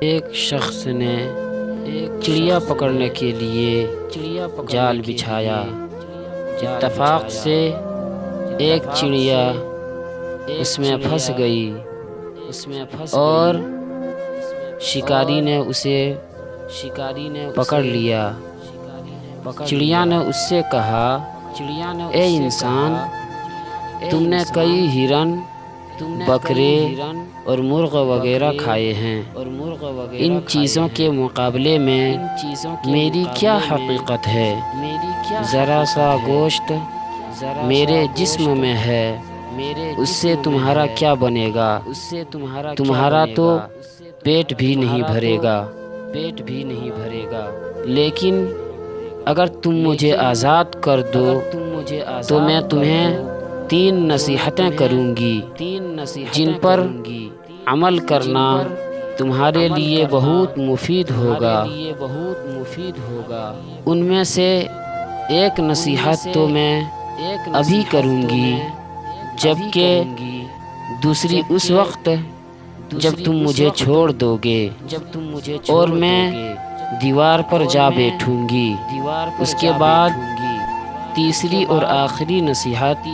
ایک شخص نے چڑیا پکڑنے کے لیے جال بچھایا۔ اتفاق سے ایک چڑیا اس میں پھنس گئی اور شکاری نے اسے پکڑ لیا۔ چڑیا نے اس سے کہا، اے انسان، تم نے کئی ہرن، بکرے اور مرغ وغیرہ کھائے ہیں، ان چیزوں کے مقابلے میں میری کیا حقیقت ہے؟ ذرا سا گوشت میرے جسم میں ہے، اس سے تمہارا کیا بنے گا؟ تمہارا تو پیٹ بھی نہیں بھرے گا، لیکن اگر تم مجھے آزاد کر دو تو میں تمہیں 3 نصیحتیں کروں گی جن پر عمل کرنا تمہارے لیے بہت مفید ہوگا۔ ان میں سے ایک نصیحت تو میں ابھی کروں گی، جبکہ دوسری اس وقت جب تم مجھے چھوڑ دو گے اور میں دیوار پر جا بیٹھوں گی۔ اس کے بعد تیسری اور آخری نصیحت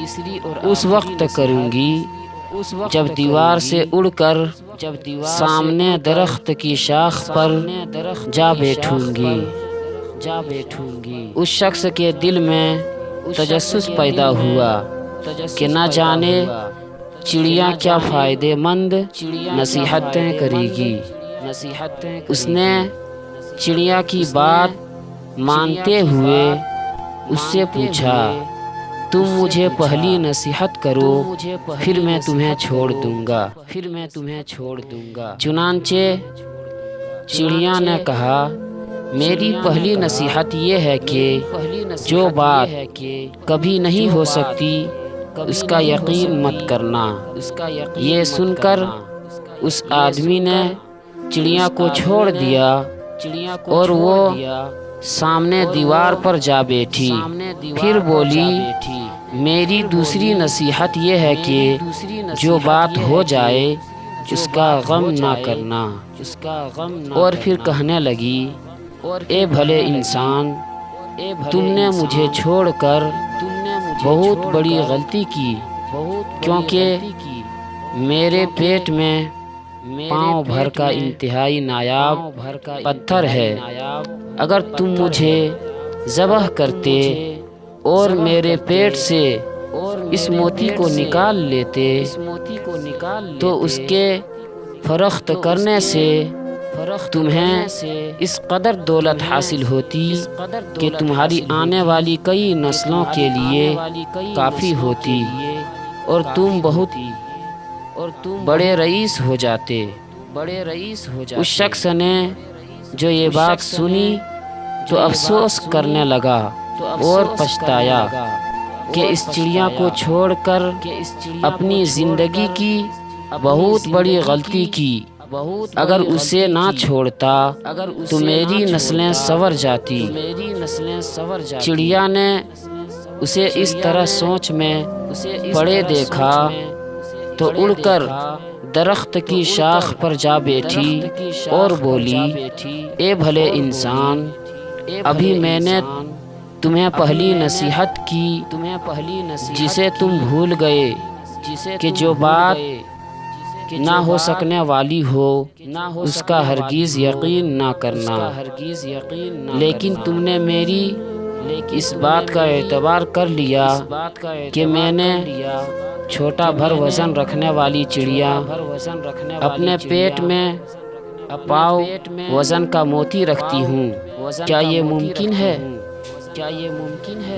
اس وقت کروں گی جب دیوار سے اڑ کر سامنے درخت کی شاخ پر جا بیٹھوں گی۔ اس شخص کے دل میں تجسس پیدا ہوا کہ نہ جانے چڑیا کیا فائدہ مند نصیحتیں کرے گی۔ اس نے چڑیا کی بات مانتے ہوئے اس سے پوچھا، تم مجھے پہلی نصیحت کرو، پھر میں تمہیں چھوڑ دوں گا۔ چنانچہ چڑیا نے کہا، میری پہلی نصیحت یہ ہے کہ جو بات کبھی نہیں ہو سکتی اس کا یقین مت کرنا۔ یہ سن کر اس آدمی نے چڑیا کو چھوڑ دیا اور وہ سامنے دیوار پر جا بیٹھی۔ پھر بولی، میری دوسری نصیحت یہ ہے کہ جو بات ہو جائے اس کا غم نہ کرنا۔ اور پھر کہنے لگی، اے بھلے انسان، تم نے مجھے چھوڑ کر بہت بڑی غلطی کی، کیونکہ میرے پیٹ میں پاؤں بھر کا انتہائی نایاب پتھر ہے۔ اگر تم مجھے ذبح کرتے اور میرے پیٹ سے اس موتی کو نکال لیتے تو اس کے فروخت کرنے سے تمہیں اس قدر دولت حاصل ہوتی کہ تمہاری آنے والی کئی نسلوں کے لیے کافی ہوتی اور تم بہت بڑے رئیس ہو جاتے۔ اس شخص نے جو یہ بات سنی تو افسوس کرنے لگا اور پچھتایا کہ اس چڑیا کو چھوڑ کر اپنی زندگی کی بہت بڑی غلطی کی۔ اگر اسے نہ چھوڑتا تو میری نسلیں سنور جاتی۔ چڑیا نے اسے اس طرح سوچ میں پڑے دیکھا تو اڑ کر درخت کی شاخ پر جا بیٹھی اور بولی، اے بھلے انسان، ابھی میں نے تمہیں پہلی نصیحت کی جسے تم بھول گئے کہ جو بات نہ ہو سکنے والی ہو اس کا ہرگز یقین نہ کرنا، لیکن تم نے میری اس بات کا اعتبار کر لیا کہ میں نے چھوٹا بھر وزن رکھنے والی چڑیا اپنے پیٹ میں پاؤ وزن کا موتی رکھتی ہوں۔ کیا یہ ممکن ہے؟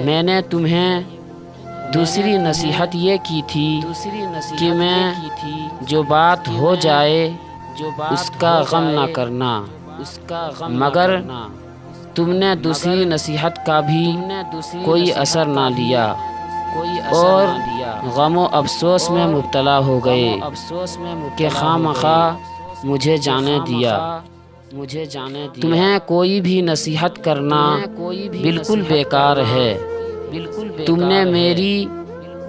میں نے تمہیں دوسری نصیحت یہ کی تھی کہ میں جو بات ہو جائے اس کا غم نہ کرنا، مگر تم نے دوسری نصیحت کا بھی کوئی اثر نہ لیا اور غم و افسوس میں مبتلا ہو گئے کہ خواہ مخواہ مجھے جانے دیا۔ تمہیں کوئی بھی نصیحت کرنا بالکل بیکار ہے۔ تم نے میری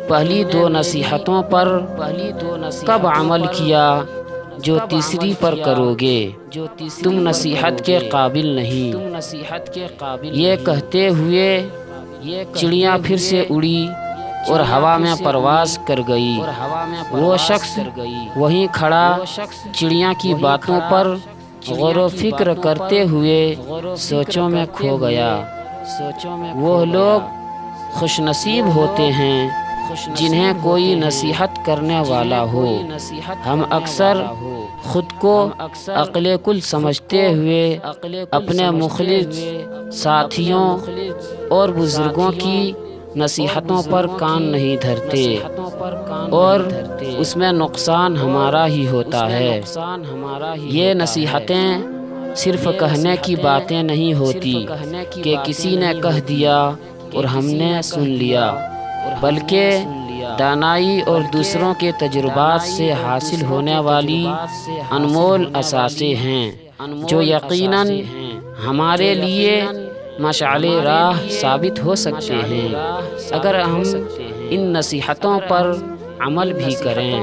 پہلی 2 نصیحتوں پر کب عمل کیا جو تیسری پر کرو گے تم نصیحت کے قابل نہیں۔ یہ کہتے ہوئے چڑیاں پھر سے اڑی اور ہوا میں پرواز کر گئی۔ وہ شخص وہیں کھڑا چڑیاں کی باتوں پر غور و فکر کرتے ہوئے سوچوں میں کھو گیا۔ وہ لوگ خوش نصیب ہوتے ہیں جنہیں کوئی نصیحت کرنے والا ہو۔ ہم اکثر خود کو عقل کل سمجھتے ہوئے اپنے مخلص ساتھیوں اور بزرگوں کی نصیحتوں پر کان نہیں دھرتے، اور اس میں نقصان ہمارا ہی ہوتا ہے۔ یہ نصیحتیں صرف کہنے کی باتیں نہیں ہوتی کہ کسی نے کہہ دیا اور ہم نے سن لیا، بلکہ دانائی اور دوسروں کے تجربات سے حاصل ہونے والی انمول اثاثے ہیں جو یقیناً ہمارے لیے مشعل راہ ثابت ہو سکتے ہیں اگر ہم ان نصیحتوں پر عمل بھی کریں۔